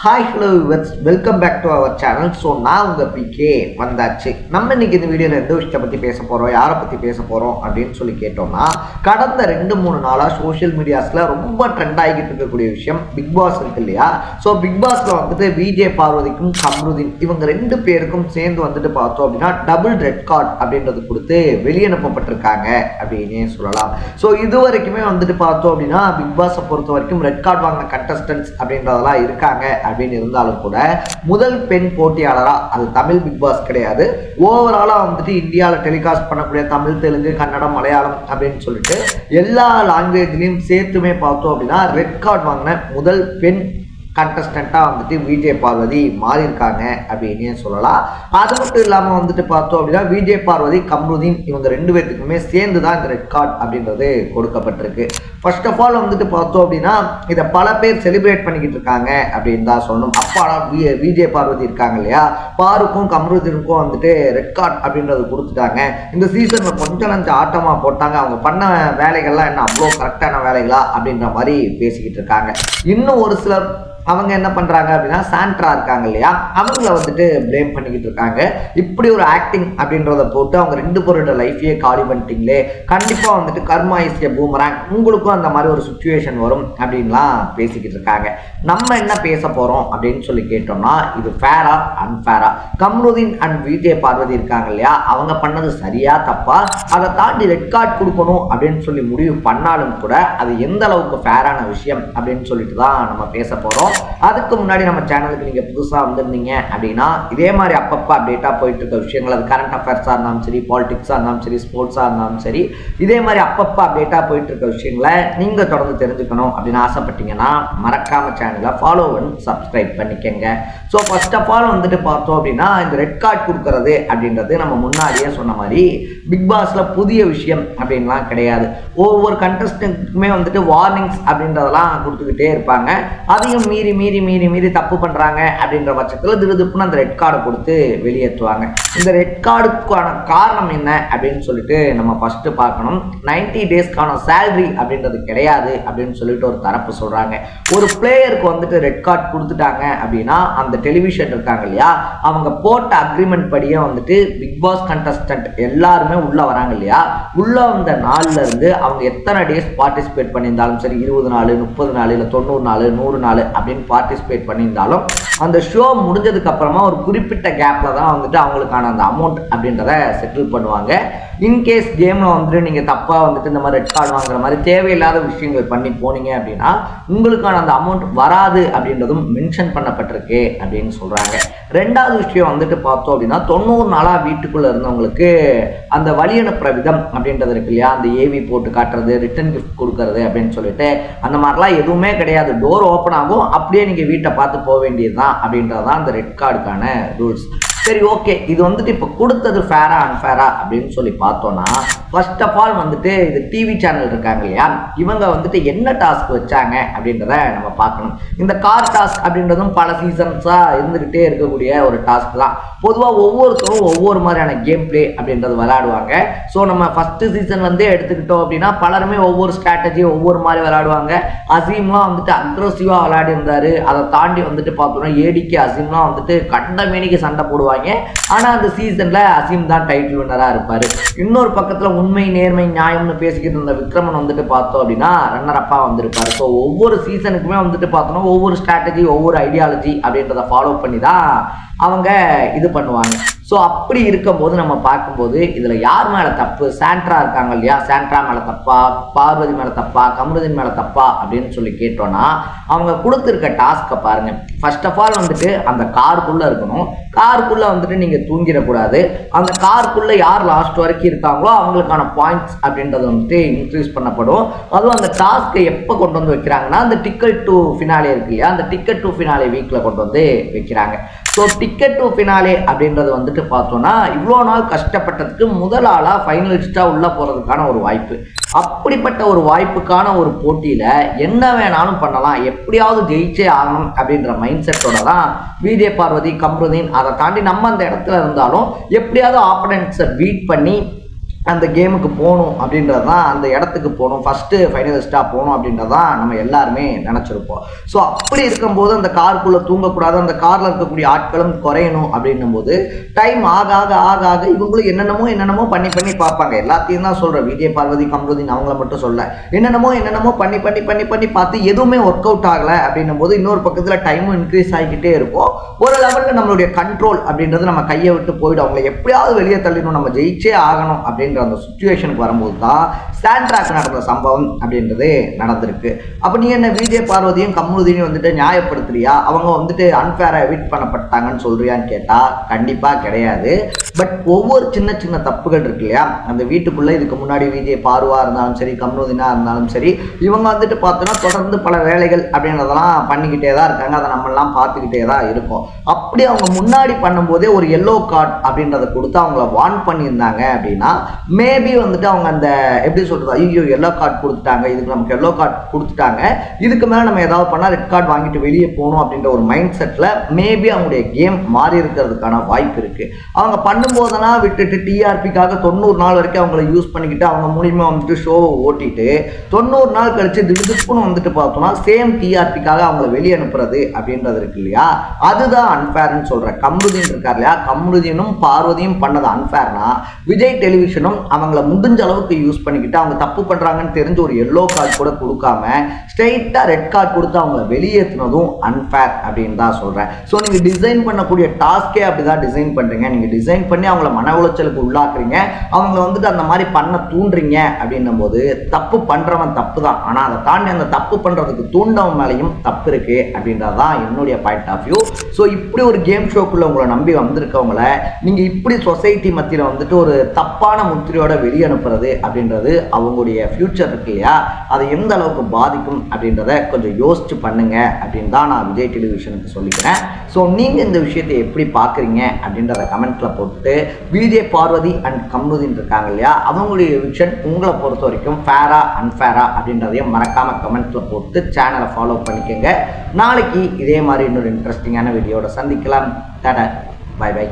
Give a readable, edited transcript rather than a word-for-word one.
Hi hello viewers, welcome back to our channel. So நான் உங்கள் PK வந்தாச்சு. நம்ம இன்னைக்கு இந்த வீடியோவில் எந்த விஷயத்தை பற்றி பேச போகிறோம், யாரை பற்றி பேச போகிறோம் அப்படின்னு சொல்லி கேட்டோம்னா, கடந்த 2-3 நாளாக சோஷியல் மீடியாஸில் ரொம்ப ட்ரெண்ட் ஆகிட்டு இருக்கக்கூடிய விஷயம் பிக் பாஸ் இருக்கு இல்லையா. ஸோ பிக் பாஸில் வந்துட்டு விஜே பார்வதிக்கும் கம்ருதீன் இவங்க 2 பேருக்கும் சேர்ந்து வந்துட்டு பார்த்தோம் அப்படின்னா டபுள் ரெட் கார்டு அப்படின்றது கொடுத்து வெளியனுப்பப்பட்டிருக்காங்க அப்படின்னே சொல்லலாம். ஸோ இது வரைக்குமே வந்துட்டு பார்த்தோம் அப்படின்னா பிக் பாஸை பொறுத்த வரைக்கும் ரெட் கார்டு வாங்கின கண்டஸ்டன்ட்ஸ் அப்படின்றதெல்லாம் இருக்காங்க அப்படின்னு இருந்தாலும் கூட முதல் பெண் போட்டியாளரா, அது தமிழ் பிக் பாஸ் கிடையாது, ஓவராலா வந்துட்டு இந்தியாவில் டெலிகாஸ்ட் பண்ணக்கூடிய தமிழ், தெலுங்கு, கன்னடம், மலையாளம் அப்படின்னு சொல்லிட்டு எல்லா லாங்குவேஜ்லையும் சேர்த்துமே பார்த்தோம் அப்படின்னா ரெட் கார்டு வாங்கின முதல் பெண் கண்டஸ்டண்ட்டாக வந்துட்டு விஜே பார்வதி மாறி இருக்காங்க அப்படின்னு சொல்லலாம். அது மட்டும் இல்லாமல் வந்துட்டு பார்த்தோம் அப்படின்னா விஜே பார்வதி, கம்ருதீன் இவங்க 2 பேர்த்துக்குமே சேர்ந்து தான் இந்த ரெட் கார்டு அப்படின்றது கொடுக்கப்பட்டிருக்கு. ஃபர்ஸ்ட் ஆஃப் ஆல் வந்துட்டு பார்த்தோம் அப்படின்னா இதை பல பேர் செலிப்ரேட் பண்ணிக்கிட்டு இருக்காங்க அப்படின்னு தான் சொல்லணும். அப்பாடா விஜே பார்வதி இருக்காங்க இல்லையா, பாருக்கும் கம்ருதீனுக்கும் வந்துட்டு ரெட் கார்டு அப்படின்றது கொடுத்துட்டாங்க. இந்த சீசனில் கொஞ்சம் நஞ்ச ஆட்டமாக போட்டாங்க, அவங்க பண்ண வேலைகள்லாம் என்ன அவ்வளோ கரெக்டான வேலைகளா அப்படின்ற மாதிரி பேசிக்கிட்டு இருக்காங்க. இன்னும் ஒரு சிலர் அவங்க என்ன பண்ணுறாங்க அப்படின்னா சாண்ட்ரா இருக்காங்க இல்லையா, அவங்கள வந்துட்டு பிளேம் பண்ணிக்கிட்டு இருக்காங்க. இப்படி ஒரு ஆக்டிங் அப்படின்றத போட்டு அவங்க 2 பேரோட லைஃபையே காலி பண்ணிட்டீங்களே, கண்டிப்பாக வந்துட்டு கர்மா இஸ் எ பூமராங், உங்களுக்கும் அந்த மாதிரி ஒரு சுச்சுவேஷன் வரும் அப்படின்லாம் பேசிக்கிட்டு இருக்காங்க. நம்ம என்ன பேச போகிறோம் அப்படின்னு சொல்லி கேட்டோம்னா, இது ஃபேரா அன்ஃபேரா? கம்ருதீன் அண்ட் விஜே பார்வதி இருக்காங்க இல்லையா, அவங்க பண்ணது சரியா தப்பா? அதை தாண்டி ரெட் கார்டு கொடுக்கணும் அப்படின்னு சொல்லி முடிவு பண்ணாலும் கூட அது எந்த அளவுக்கு ஃபேரான விஷயம் அப்படின்னு சொல்லிட்டு தான் நம்ம பேச போகிறோம். அதுக்கு முன்னாடி நம்ம சேனலுக்கு நீங்க புதுசா வந்திருந்தீங்க அப்படின்னா இதே மாதிரி அப்பப்போ அப்டேட்டா போயிட்டு இருக்க விஷயங்கள், அது கரண்ட் அஃபேர்ஸா இருந்தாலும் சரி, பாலிடிக்ஸா இருந்தாலும் சரி, ஸ்போர்ட்ஸா இருந்தாலும் சரி, இதே மாதிரி அப்பப்போ அப்டேட்டா போயிட்டு இருக்க விஷயங்களை நீங்க தொடர்ந்து தெரிஞ்சுக்கணும் அப்படின்னு ஆசைப்பட்டீங்கன்னா மறக்காம சேனலை ஃபாலோ பண்ணி சப்ஸ்கிரைப் பண்ணிக்கங்க. ஸோ ஃபர்ஸ்ட் ஆஃப் ஆல் வந்துட்டு பார்த்தோம் அப்படின்னா இந்த ரெட் கார்டு கொடுக்கறது அப்படின்றது நம்ம முன்னாடியே சொன்ன மாதிரி பிக் பாஸ்ல புதிய விஷயம் அப்படின்லாம் கிடையாது. ஒவ்வொரு கண்டஸ்டன்ட்டுக்குமே வந்துட்டு வார்னிங்ஸ் அப்படின்றதெல்லாம் கொடுத்துக்கிட்டே இருப்பாங்க. அதையும் மீறி மீறி மீறி மீறி தப்பு பண்றாங்க அப்படின்ற பட்சத்தில் திருதுப்புன்னு அந்த ரெட் கார்டை கொடுத்து வெளியேற்றுவாங்க. இந்த ரெட் கார்டுக்கான காரணம் என்ன அப்படின்னு சொல்லிட்டு நம்ம ஃபர்ஸ்ட் பார்க்கணும். 90 டேஸ்க்கான சேலரி அப்படின்றது கிடையாது அப்படின்னு சொல்லிட்டு ஒரு தரப்பு சொல்றாங்க. ஒரு பிளேயருக்கு வந்துட்டு ரெட் கார்டு கொடுத்துட்டாங்க அப்படின்னா அந்த டெலிவிஷன் இருக்காங்க இல்லையா, அவங்க போட்ட அக்ரிமெண்ட் படியே வந்துட்டு பிக் பாஸ் கண்டஸ்டன்ட் எல்லாருமே உள்ள வராங்க இல்லையா, உள்ள வந்த நாள்ல இருந்து அவங்க எத்தனை டேஸ் பார்ட்டிசிபேட் பண்ணியிருந்தாலும் சரி, 20 நாள், 30 நாள், இல்லை 90 நாள், 100 நாள் அப்படின்னு பார்ட்டிசிபேட் பண்ணியிருந்தாலும் அந்த ஷோ முடிஞ்சதுக்கு அப்புறமா ஒரு குறிப்பிட்ட கேப்ல தான் வந்துட்டு அவங்களுக்கான அந்த அமௌண்ட் அப்படின்றத செட்டில் பண்ணுவாங்க. இன்கேஸ் கேம்ல வந்துட்டு நீங்க தப்பா வந்துட்டு இந்த மாதிரி ரெட் கார்டு வாங்குற மாதிரி தேவையில்லாத விஷயங்கள் பண்ணி போனீங்க அப்படின்னா உங்களுக்கான அந்த அமௌண்ட் வராது அப்படின்றதும் மென்ஷன் பண்ணப்பட்டிருக்கு அப்படின்னு சொல்றாங்க. 2வது விஷயம் வந்துட்டு பார்த்தோம் அப்படின்னா 90 நாளா வீட்டுக்குள்ள இருந்தவங்களுக்கு அந்த வழி அனுப்புற விதம் அப்படின்றது இருக்கு இல்லையா, அந்த ஏவி போட்டு காட்டுறது, ரிட்டன் கிஃப்ட் கொடுக்கறது அப்படின்னு சொல்லிட்டு அந்த மாதிரிலாம் எதுவுமே கிடையாது. டோர் ஓப்பன் ஆகும், அப்படியே நீங்க வீட்டை பார்த்து போக வேண்டியதுதான் அப்படின்றதான் அந்த ரெட் கார்டுக்கான ரூல்ஸ். சரி, ஓகே, இது வந்துட்டு இப்போ கொடுத்தது ஃபேரா அன்ஃபேரா அப்படின்னு சொல்லி பார்த்தோம்னா, ஃபர்ஸ்ட் ஆஃப் ஆல் வந்துட்டு இது டிவி சேனல் இருக்காங்க இல்லையா, இவங்க வந்துட்டு என்ன டாஸ்க் வச்சாங்க அப்படின்றத நம்ம பார்க்கணும். இந்த கார் டாஸ்க் அப்படின்றதும் பல சீசன்ஸா இருந்துகிட்டே இருக்கக்கூடிய ஒரு டாஸ்க் தான். பொதுவாக ஒவ்வொருத்தரும் ஒவ்வொரு மாதிரியான கேம் பிளே அப்படின்றது விளையாடுவாங்க. ஸோ நம்ம ஃபர்ஸ்ட் சீசன்லேருந்தே எடுத்துக்கிட்டோம் அப்படின்னா பலருமே ஒவ்வொரு ஸ்ட்ராட்டஜி ஒவ்வொரு மாதிரி விளையாடுவாங்க. அசீம்லாம் வந்துட்டு அக்ரெசிவாக விளையாடி இருந்தாரு. அதை தாண்டி வந்துட்டு பார்த்தோம்னா ஏடிக்கு அசீம்லாம் வந்துட்டு கண்டமேனிக்கு சண்டை போடுவாங்க. ஆனா அந்த சீசன்ல அசீம் தான் டைட்டில் வின்னரா இருப்பாரு. இன்னொரு பக்கத்துல உண்மை, நேர்மை, நியாயம்னு பேசிக்கிட்டு இருந்த விக்ரமன் வந்துட்டு பார்த்தோம் அப்படின்னா ரன்னர் அப்பா வந்திருப்பாரு. ஸோ ஒவ்வொரு சீசனுக்குமே வந்துட்டு பார்த்தோம்னா ஒவ்வொரு ஸ்ட்ராட்டஜி, ஒவ்வொரு ஐடியாலஜி அப்படின்றத ஃபாலோ பண்ணி தான் அவங்க இது பண்ணுவாங்க. ஸோ அப்படி இருக்கும்போது நம்ம பார்க்கும்போது இதில் யார் மேலே தப்பு? சாண்ட்ரா இருக்காங்க இல்லையா, சாண்ட்ரா மேலே தப்பா, பார்வதி மேலே தப்பா, கம்ருதீன் மேலே தப்பா அப்படின்னு சொல்லி கேட்டோன்னா அவங்க கொடுத்துருக்க டாஸ்க்கை பாருங்க. ஃபர்ஸ்ட் ஆஃப் ஆல் வந்துட்டு அந்த காருக்குள்ளே இருக்கணும். காருக்குள்ளே வந்துட்டு நீங்கள் தூங்கிடக்கூடாது. அந்த காருக்குள்ளே யார் லாஸ்ட் வரைக்கும் இருக்காங்களோ அவங்களுக்கான பாயிண்ட்ஸ் அப்படின்றது வந்துட்டு இன்க்ரீஸ் பண்ணப்படும். அதுவும் அந்த டாஸ்க்கை எப்போ கொண்டு வந்து வைக்கிறாங்கன்னா அந்த டிக்கெட் டு ஃபினாலே இருக்கு இல்லையா, அந்த டிக்கெட் டு ஃபினாலே வீக்கில் கொண்டு வந்து வைக்கிறாங்க. ஸோ டிக்கெட் டு ஃபினாலே அப்படின்றது வந்துட்டு பார்த்தோம்னா இவ்வளோ நாள் கஷ்டப்பட்டதுக்கு முதல் ஆளா ஃபைனலிஸ்டா உள்ள போறதுக்கான ஒரு வாய்ப்பு. அப்படிப்பட்ட ஒரு வாய்ப்புக்கான ஒரு போட்டியில என்ன வேணாலும் பண்ணலாம், எப்படியாவது ஜெயிச்சே ஆகணும் அப்படின்ற மைண்ட் செட்டோட தான் விஜே பார்வதி, கம்ருதீன், அதை தாண்டி நம்ம அந்த இடத்துல இருந்தாலும் எப்படியாவது ஆப்பனன்ட்ஸை பீட் பண்ணி அந்த கேமுக்கு போகணும் அப்படின்றது தான், அந்த இடத்துக்கு போகணும், ஃபஸ்ட்டு ஃபைனலிஸ்ட்டாக போகணும் அப்படின்றது தான் நம்ம எல்லாருமே நினச்சிருப்போம். ஸோ அப்படி இருக்கும்போது அந்த காருக்குள்ளே தூங்கக்கூடாது, அந்த காரில் இருக்கக்கூடிய ஆட்களும் குறையணும் அப்படின்னும் போது டைம் ஆக ஆக ஆக ஆக இவங்களும் என்னென்னமோ பண்ணி பண்ணி பார்ப்பாங்க. எல்லாத்தையும் தான் சொல்கிறேன், விஜய் பார்வதி கம்ருதீன் அவங்கள மட்டும் சொல்ல, என்னென்னமோ பண்ணி பண்ணி பண்ணி பண்ணி பார்த்து எதுவுமே ஒர்க் அவுட் ஆகலை அப்படின்னும் போது இன்னொரு பக்கத்தில் டைமும் இன்க்ரீஸ் ஆகிக்கிட்டே இருக்கும். ஒரு லெவலில் நம்மளுடைய கண்ட்ரோல் அப்படின்றது நம்ம கையை விட்டு போயிடும். அவங்களை எப்படியாவது வெளியே தள்ளிடணும், நம்ம ஜெயிச்சே ஆகணும் அப்படின்ற அந்த சுச்சுவேஷனுக்கு வரும்போது தான் சாண்ட்ராக் நடந்த சம்பவம் அப்படின்றது நடந்திருக்கு. அப்போ நீ என்ன விஜய் பார்வதியும் கம்ருதீனையும் வந்துட்டு நியாயப்படுத்துறியா, அவங்க வந்துட்டு அன்ஃபேரா எவிட் பண்ணப்பட்டாங்கன்னு சொல்றியான்னு கேட்டால் கண்டிப்பாக கிடையாது. பட் ஒவ்வொரு சின்ன சின்ன தப்புகள் இருக்கு இல்லையா, அந்த வீட்டுக்குள்ளே இதுக்கு முன்னாடி விஜய் பார்வா இருந்தாலும் சரி, கம்ருதீனா இருந்தாலும் சரி, இவங்க வந்துட்டு பார்த்தோன்னா தொடர்ந்து பல வேலைகள் அப்படின்றதெல்லாம் பண்ணிக்கிட்டே தான் இருக்காங்க. அதை நம்மளாம் பார்த்துக்கிட்டே தான் இருக்கோம். அப்படி அவங்க முன்னாடி பண்ணும்போதே ஒரு எல்லோ கார்டு அப்படின்றத கொடுத்து அவங்கள வார்ன் பண்ணியிருந்தாங்க அப்படின்னா மேபி வந்துட்டு அவங்க அந்த எப்படி சொல்றது, ஐயோ எல்லோ கார்டு கொடுத்துட்டாங்க, இதுக்கு நமக்கு எல்லோ கார்டு கொடுத்துட்டாங்க, இதுக்கு மேலே நம்ம ஏதாவது பண்ணால் ரெட் கார்டு வாங்கிட்டு வெளியே போகணும் அப்படின்ற ஒரு மைண்ட் செட்டில் மேபி அவங்களுடைய கேம் மாறி இருக்கிறதுக்கான வாய்ப்பு இருக்கு. அவங்க பண்ணும்போதெல்லாம் விட்டுட்டு டிஆர்பிக்காக 90 நாள் வரைக்கும் அவங்கள யூஸ் பண்ணிக்கிட்டு அவங்க மூலியமா வந்துட்டு ஷோவை ஓட்டிட்டு 90 நாள் கழிச்சு திடுப்புன்னு வந்துட்டு பார்த்தோம்னா சேம் டிஆர்பிக்காக அவங்கள வெளியே அனுப்புறது அப்படின்றது இருக்கு இல்லையா, அதுதான் அன்ஃபேர்னு சொல்றேன். கம்ருதீன் இருக்கார் இல்லையா, கம்ருதீனும் பார்வதியும் பண்ணது அன்ஃபேர்னா விஜய் டெலிவிஷனும் அவங்கள முடிஞ்ச அளவுக்கு யூஸ் பண்ணிக்கிட்டு அவங்க தப்பு பண்றாங்கன்னு தெரிஞ்சு ஒரு எல்லோ கார்டு கூட கொடுக்காம ஸ்ட்ரெயிட்டா ரெட் கார்டு கொடுத்து அவங்கள வெளியேற்றினதும் அன்ஃபேர் அப்படின்னு தான் சொல்றேன். ஸோ நீங்க டிசைன் பண்ணக்கூடிய டாஸ்கே அப்படிதான் டிசைன் பண்றீங்க. நீங்க டிசைன் பண்ணி அவங்கள மன உளைச்சலுக்கு உள்ளாக்குறீங்க, அவங்கள வந்துட்டு அந்த மாதிரி பண்ண தூண்டுறீங்க அப்படின்னும் போது தப்பு பண்றவன் தப்பு தான், ஆனா அதை தாண்டி அந்த தப்பு பண்றதுக்கு தூண்டவன் மேலையும் தப்பு இருக்கு அப்படின்றதான் என்னுடைய பாயிண்ட் ஆஃப் வியூ. ஸோ இப்படி ஒரு கேம் ஷோக்குள்ள உங்களை நம்பி வந்திருக்கவங்கள நீங்க இப்படி சொசைட்டி மத்தியில் வந்துட்டு ஒரு தப்பான முத்திரையோட வெளியே அனுப்புறது அப்படின்றது அவங்களுடைய ஃபியூச்சர் இருக்கு இல்லையா, அதை எந்த அளவுக்கு பாதிக்கும் அப்படின்றத கொஞ்சம் யோசிச்சு பண்ணுங்க அப்படின்னு தான் நான் விஜய் டெலிவிஷனுக்கு சொல்லிக்கிறேன். ஸோ நீங்க இந்த விஷயத்தை எப்படி பார்க்குறீங்க அப்படின்றத கமெண்ட்ல போட்டு விஜய் பார்வதி அண்ட் கம்ருதீன் இருக்காங்க இல்லையா, அவங்களுடைய விஷன் உங்களை பொறுத்த வரைக்கும் ஃபேரா அன்ஃபேரா அப்படின்றதையும் மறக்காம கமெண்ட்ல போட்டு சேனலை ஃபாலோ பண்ணிக்கோங்க. நாளைக்கு இதே மாதிரி இன்னொரு இன்ட்ரெஸ்டிங்கான வீடியோட சந்திக்கலாம். டாடா, பை பை.